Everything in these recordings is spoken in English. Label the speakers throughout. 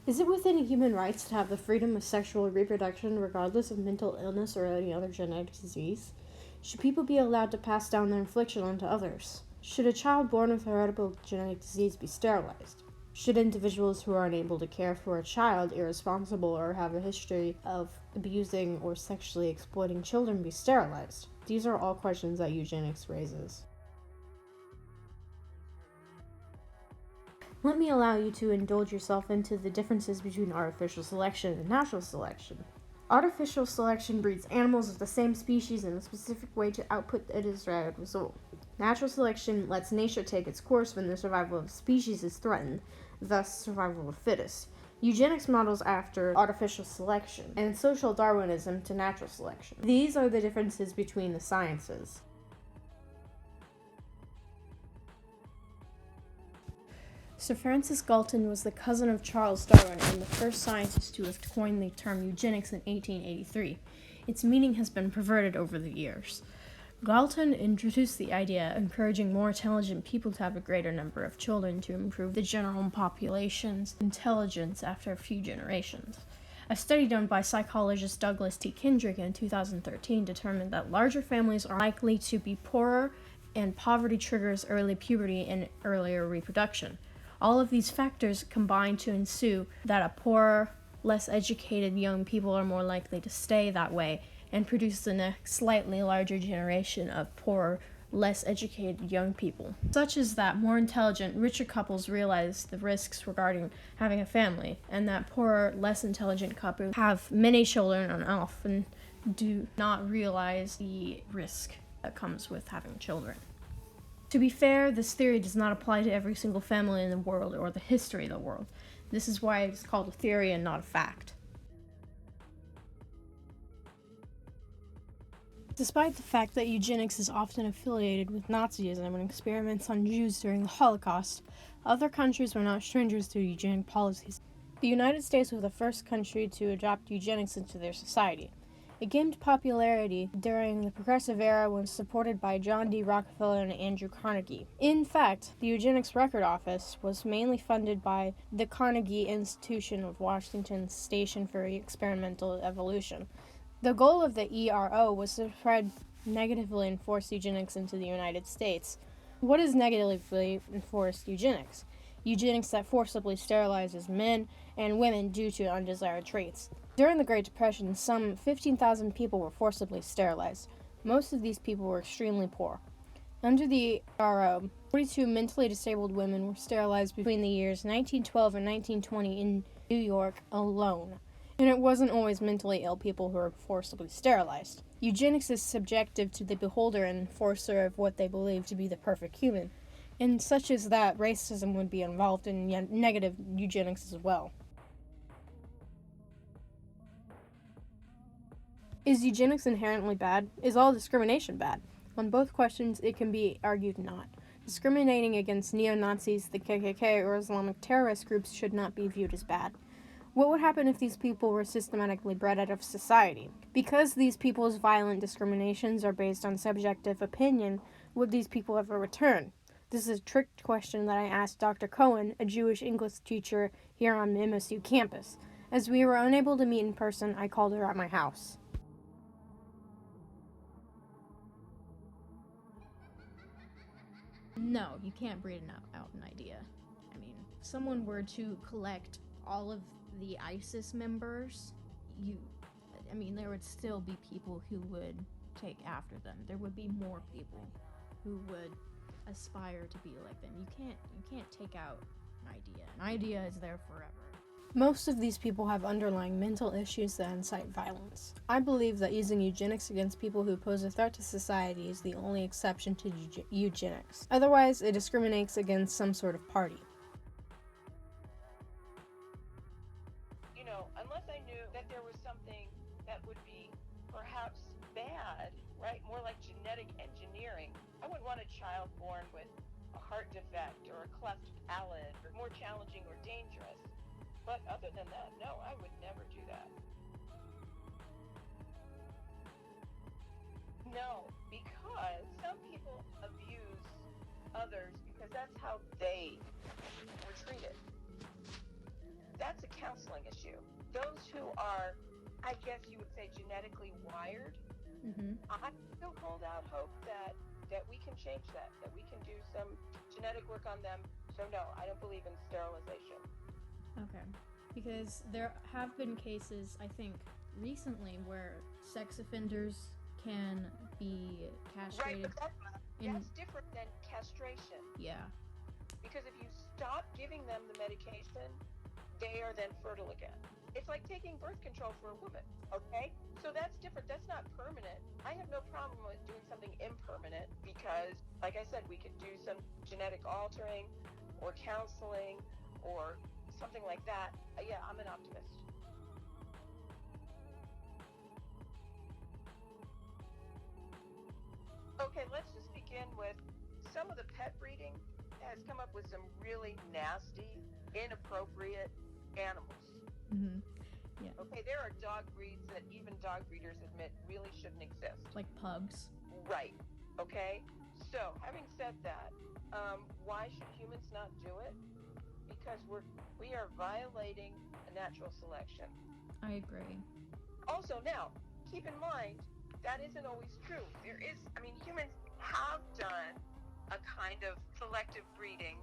Speaker 1: Is it within human rights to have the freedom of sexual reproduction regardless of mental illness or any other genetic disease? Should people be allowed to pass down their affliction onto others? Should a child born with heritable genetic disease be sterilized? Should individuals who are unable to care for a child, irresponsible, or have a history of abusing or sexually exploiting children be sterilized? These are all questions that eugenics raises. Let me allow you to indulge yourself into the differences between artificial selection and natural selection. Artificial selection breeds animals of the same species in a specific way to output the desired result. Natural selection lets nature take its course when the survival of a species is threatened, thus survival of the fittest. Eugenics models after artificial selection, and social Darwinism to natural selection. These are the differences between the sciences. Sir Francis Galton was the cousin of Charles Darwin and the first scientist to have coined the term eugenics in 1883. Its meaning has been perverted over the years. Galton introduced the idea, encouraging more intelligent people to have a greater number of children to improve the general population's intelligence after a few generations. A study done by psychologist Douglas T. Kendrick in 2013 determined that larger families are likely to be poorer, and poverty triggers early puberty and earlier reproduction. All of these factors combine to ensue that a poorer, less educated young people are more likely to stay that way and produce the next slightly larger generation of poorer, less educated young people. Such as that more intelligent, richer couples realize the risks regarding having a family, and that poorer, less intelligent couples have many children and often do not realize the risk that comes with having children. To be fair, this theory does not apply to every single family in the world or the history of the world. This is why it is called a theory and not a fact. Despite the fact that eugenics is often affiliated with Nazism and experiments on Jews during the Holocaust, other countries were not strangers to eugenic policies. The United States was the first country to adopt eugenics into their society. It gained popularity during the Progressive Era when supported by John D. Rockefeller and Andrew Carnegie. In fact, the Eugenics Record Office was mainly funded by the Carnegie Institution of Washington Station for Experimental Evolution. The goal of the ERO was to spread negatively enforced eugenics into the United States. What is negatively enforced eugenics? Eugenics that forcibly sterilizes men and women due to undesired traits. During the Great Depression, some 15,000 people were forcibly sterilized. Most of these people were extremely poor. Under the ERO, 42 mentally disabled women were sterilized between the years 1912 and 1920 in New York alone. And it wasn't always mentally ill people who were forcibly sterilized. Eugenics is subjective to the beholder and enforcer of what they believe to be the perfect human, and such as that racism would be involved in negative eugenics as well. Is eugenics inherently bad? Is all discrimination bad? On both questions, it can be argued not. Discriminating against neo-Nazis, the KKK, or Islamic terrorist groups should not be viewed as bad. What would happen if these people were systematically bred out of society? Because these people's violent discriminations are based on subjective opinion, would these people ever return? This is a trick question that I asked Dr. Cohen, a Jewish English teacher here on the MSU campus. As we were unable to meet in person, I called her at my house. No, you can't breed out an idea. I mean, if someone were to collect all of the ISIS members, there would still be people who would take after them. There would be more people who would aspire to be like them. You can't take out an idea. An idea is there forever. Most of these people have underlying mental issues that incite violence. I believe that using eugenics against people who pose a threat to society is the only exception to eugenics. Otherwise, it discriminates against some sort of party.
Speaker 2: Unless I knew that there was something that would be perhaps bad, right? More like genetic engineering. I wouldn't want a child born with a heart defect or a cleft palate or more challenging or dangerous. But other than that, no, I would never do that. No, because some people abuse others because that's how they were treated. that's a counseling issue. Those who are, I guess you would say, genetically wired, I still hold out hope that we can change that we can do some genetic work on them. So no, I don't believe in sterilization.
Speaker 1: Okay. Because there have been cases, I think, recently where sex offenders can be castrated.
Speaker 2: Right, but that's different than castration.
Speaker 1: Yeah.
Speaker 2: Because if you stop giving them the medication, they are then fertile again. It's like taking birth control for a woman, okay? So that's different. That's not permanent. I have no problem with doing something impermanent because, like I said, we could do some genetic altering or counseling or something like that. Yeah, I'm an optimist. Okay, let's just begin with some of the pet breeding has come up with some really nasty, inappropriate animals.
Speaker 1: Yeah.
Speaker 2: Okay, there are dog breeds that even dog breeders admit really shouldn't exist.
Speaker 1: Like pugs.
Speaker 2: Right. Okay. So, having said that, why should humans not do it? Because we are violating natural selection.
Speaker 1: I agree.
Speaker 2: Also, now keep in mind that isn't always true. Humans have done a kind of selective breeding.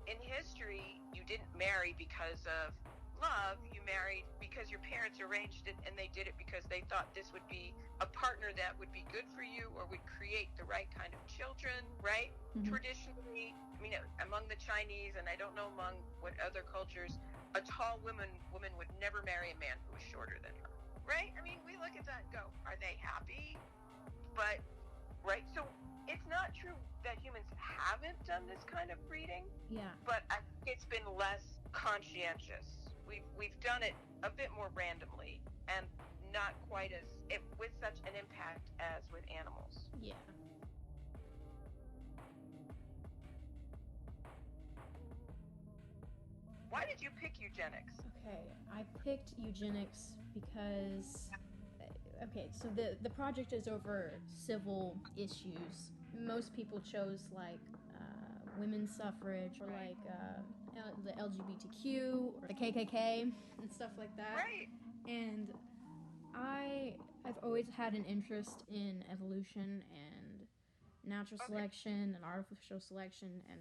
Speaker 2: In history, you didn't marry because of love, you married because your parents arranged it, and they did it because they thought this would be a partner that would be good for you or would create the right kind of children, right? Traditionally, among the Chinese, and I don't know among what other cultures, a tall woman would never marry a man who was shorter than her, right? We look at that and go, are they happy? But, right, so it's not true that humans haven't done this kind of breeding.
Speaker 1: Yeah.
Speaker 2: But I think it's been less conscientious. We've done it a bit more randomly and not quite with such an impact as with animals.
Speaker 1: Yeah.
Speaker 2: Why did you pick eugenics?
Speaker 1: Okay, I picked eugenics because so the project is over civil issues. Most people chose like women's suffrage or like the LGBTQ or the KKK and stuff like that.
Speaker 2: Right.
Speaker 1: And I've always had an interest in evolution and natural selection and artificial selection and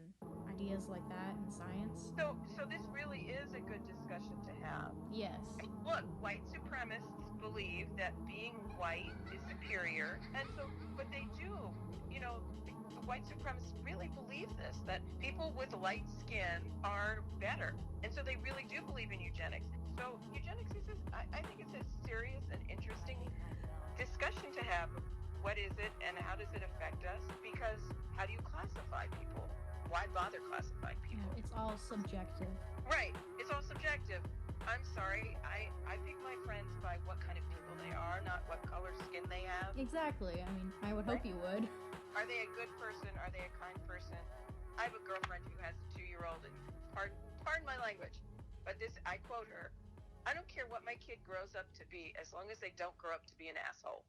Speaker 1: ideas like that in science.
Speaker 2: So this really is a good discussion to have.
Speaker 1: Yes.
Speaker 2: Look, white supremacists believe that being white is superior, and so what they do, the white supremacists really believe this, that people with light skin are better, and so they really do believe in eugenics. So eugenics is I think it's a serious and interesting discussion to have. What is it and how does it affect us? Because how do you classify people? Why bother classifying people?
Speaker 1: Yeah, it's all subjective.
Speaker 2: Right. It's all subjective. I'm sorry. I pick my friends by what kind of people they are, not what color skin they have.
Speaker 1: Exactly. I would hope you would.
Speaker 2: Are they a good person? Are they a kind person? I have a girlfriend who has a 2-year-old, and pardon my language, but I quote her, I don't care what my kid grows up to be as long as they don't grow up to be an asshole.